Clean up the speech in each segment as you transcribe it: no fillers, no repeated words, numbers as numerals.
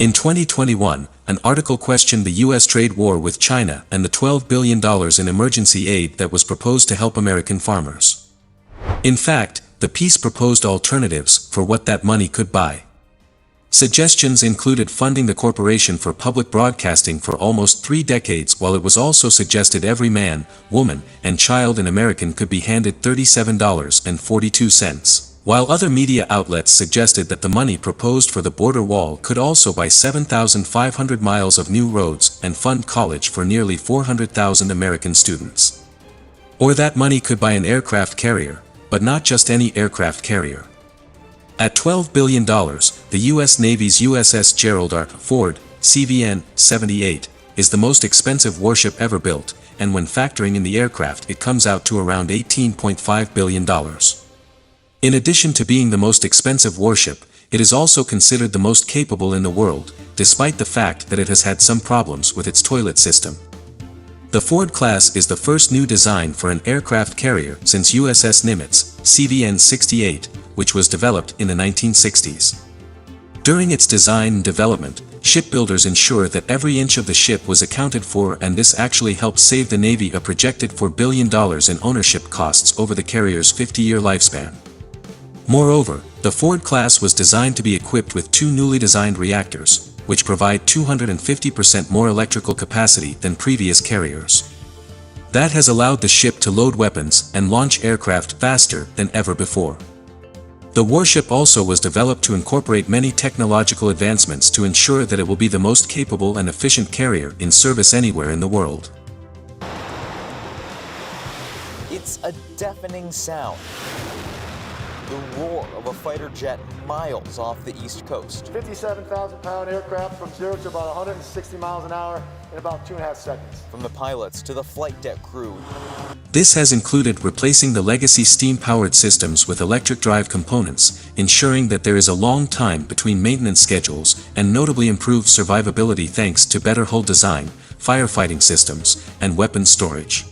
In 2021, an article questioned the U.S. trade war with China and the $12 billion in emergency aid that was proposed to help American farmers. In fact, the piece proposed alternatives for what that money could buy. Suggestions included funding the corporation for public broadcasting for almost 3 decades, while it was also suggested every man, woman, and child in America could be handed $37.42, while other media outlets suggested that the money proposed for the border wall could also buy 7,500 miles of new roads and fund college for nearly 400,000 American students. Or that money could buy an aircraft carrier, but not just any aircraft carrier. At $12 billion, the U.S. Navy's USS Gerald R. Ford, CVN-78, is the most expensive warship ever built, and when factoring in the aircraft it comes out to around $18.5 billion. In addition to being the most expensive warship, it is also considered the most capable in the world, despite the fact that it has had some problems with its toilet system. The Ford class is the first new design for an aircraft carrier since USS Nimitz, CVN-68, which was developed in the 1960s. During its design and development, shipbuilders ensured that every inch of the ship was accounted for, and this actually helped save the Navy a projected $4 billion in ownership costs over the carrier's 50-year lifespan. Moreover, the Ford class was designed to be equipped with 2 newly designed reactors, which provide 250% more electrical capacity than previous carriers. That has allowed the ship to load weapons and launch aircraft faster than ever before. The warship also was developed to incorporate many technological advancements to ensure that it will be the most capable and efficient carrier in service anywhere in the world. It's a deafening sound. The roar of a fighter jet miles off the East Coast. 57,000-pound aircraft from 0 to about 160 miles an hour in about 2.5 seconds. From the pilots to the flight deck crew. This has included replacing the legacy steam-powered systems with electric drive components, ensuring that there is a long time between maintenance schedules, and notably improved survivability thanks to better hull design, firefighting systems, and weapons storage.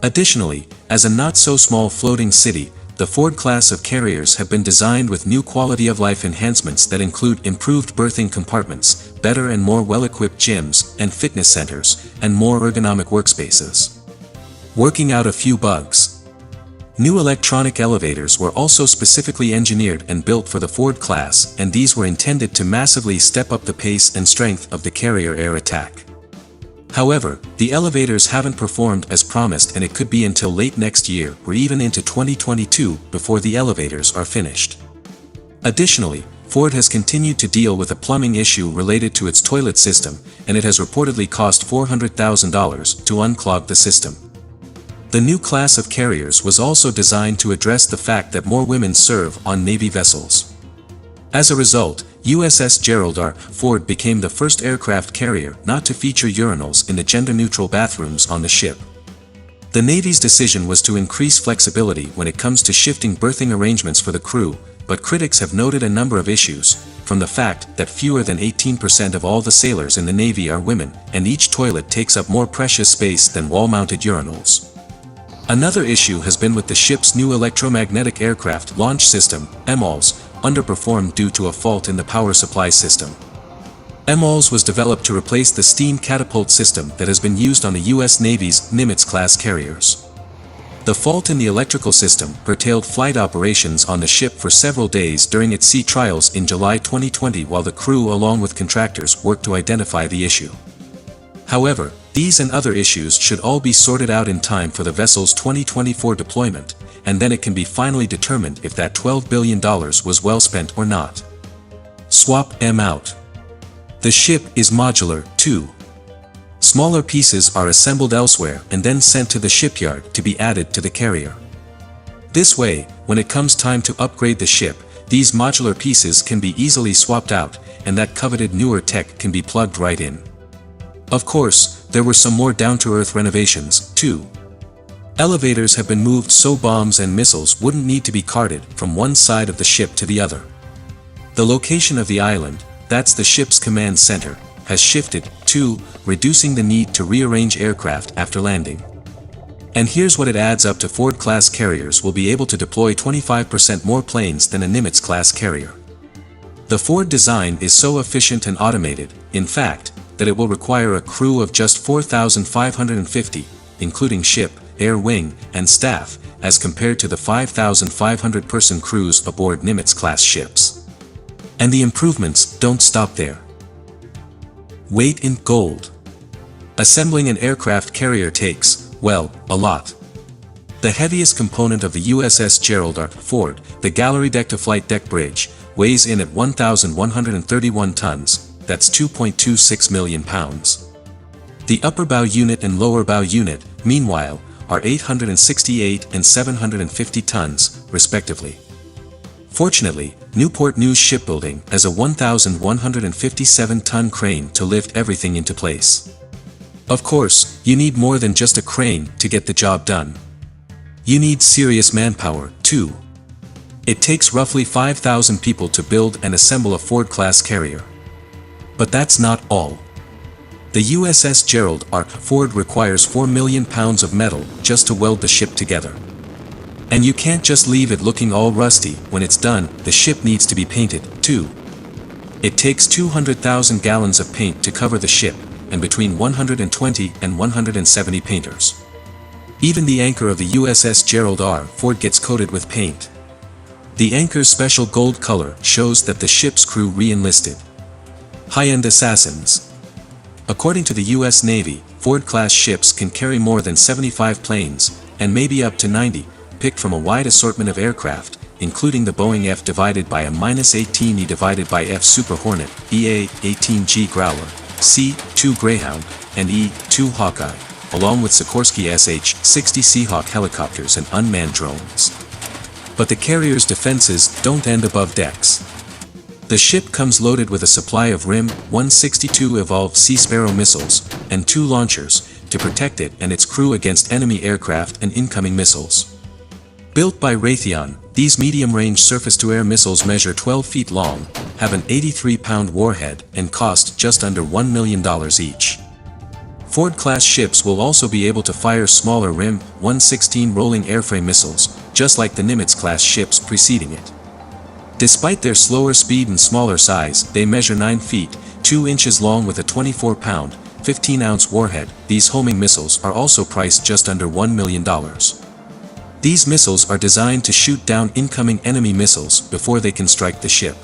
Additionally, as a not-so-small floating city, the Ford class of carriers have been designed with new quality-of-life enhancements that include improved berthing compartments, better and more well-equipped gyms and fitness centers, and more ergonomic workspaces. Working out a few bugs. New electronic elevators were also specifically engineered and built for the Ford class, and these were intended to massively step up the pace and strength of the carrier air attack. However, the elevators haven't performed as promised, and it could be until late next year or even into 2022 before the elevators are finished. Additionally, Ford has continued to deal with a plumbing issue related to its toilet system, and it has reportedly cost $400,000 to unclog the system. The new class of carriers was also designed to address the fact that more women serve on Navy vessels. As a result, USS Gerald R. Ford became the first aircraft carrier not to feature urinals in the gender-neutral bathrooms on the ship. The Navy's decision was to increase flexibility when it comes to shifting berthing arrangements for the crew, but critics have noted a number of issues, from the fact that fewer than 18% of all the sailors in the Navy are women, and each toilet takes up more precious space than wall-mounted urinals. Another issue has been with the ship's new electromagnetic aircraft launch system, EMALS, underperformed due to a fault in the power supply system. EMALS was developed to replace the steam catapult system that has been used on the U.S. Navy's Nimitz-class carriers. The fault in the electrical system curtailed flight operations on the ship for several days during its sea trials in July 2020, while the crew along with contractors worked to identify the issue. However, these and other issues should all be sorted out in time for the vessel's 2024 deployment, and then it can be finally determined if that $12 billion was well spent or not. Swap M out. The ship is modular, too. Smaller pieces are assembled elsewhere and then sent to the shipyard to be added to the carrier. This way, when it comes time to upgrade the ship, these modular pieces can be easily swapped out, and that coveted newer tech can be plugged right in. Of course, there were some more down-to-earth renovations, too. Elevators have been moved so bombs and missiles wouldn't need to be carted from one side of the ship to the other. The location of the island, that's the ship's command center, has shifted, too, reducing the need to rearrange aircraft after landing. And here's what it adds up to: Ford-class carriers will be able to deploy 25% more planes than a Nimitz-class carrier. The Ford design is so efficient and automated, in fact, that it will require a crew of just 4,550, including ship, air wing, and staff, as compared to the 5,500-person crews aboard Nimitz-class ships. And the improvements don't stop there. Weight in gold. Assembling an aircraft carrier takes, well, a lot. The heaviest component of the USS Gerald R. Ford, the gallery deck-to-flight deck bridge, weighs in at 1,131 tons, that's 2.26 million pounds. The upper bow unit and lower bow unit, meanwhile, are 868 and 750 tons, respectively. Fortunately, Newport News Shipbuilding has a 1,157-ton crane to lift everything into place. Of course, you need more than just a crane to get the job done. You need serious manpower, too. It takes roughly 5,000 people to build and assemble a Ford-class carrier. But that's not all. The USS Gerald R. Ford requires 4 million pounds of metal just to weld the ship together. And you can't just leave it looking all rusty. When it's done, the ship needs to be painted, too. It takes 200,000 gallons of paint to cover the ship, and between 120 and 170 painters. Even the anchor of the USS Gerald R. Ford gets coated with paint. The anchor's special gold color shows that the ship's crew re-enlisted. High-end assassins. According to the U.S. Navy, Ford-class ships can carry more than 75 planes, and maybe up to 90, picked from a wide assortment of aircraft, including the Boeing F divided by a -18E divided by F Super Hornet, EA-18G Growler, C-2 Greyhound, and E-2 Hawkeye, along with Sikorsky SH-60 Seahawk helicopters and unmanned drones. But the carrier's defenses don't end above decks. The ship comes loaded with a supply of RIM-162 Evolved Sea Sparrow missiles, and 2 launchers, to protect it and its crew against enemy aircraft and incoming missiles. Built by Raytheon, these medium-range surface-to-air missiles measure 12 feet long, have an 83-pound warhead, and cost just under $1 million each. Ford-class ships will also be able to fire smaller RIM-116 rolling airframe missiles, just like the Nimitz-class ships preceding it. Despite their slower speed and smaller size, they measure 9 feet, 2 inches long with a 24-pound, 15-ounce warhead. These homing missiles are also priced just under $1 million. These missiles are designed to shoot down incoming enemy missiles before they can strike the ship.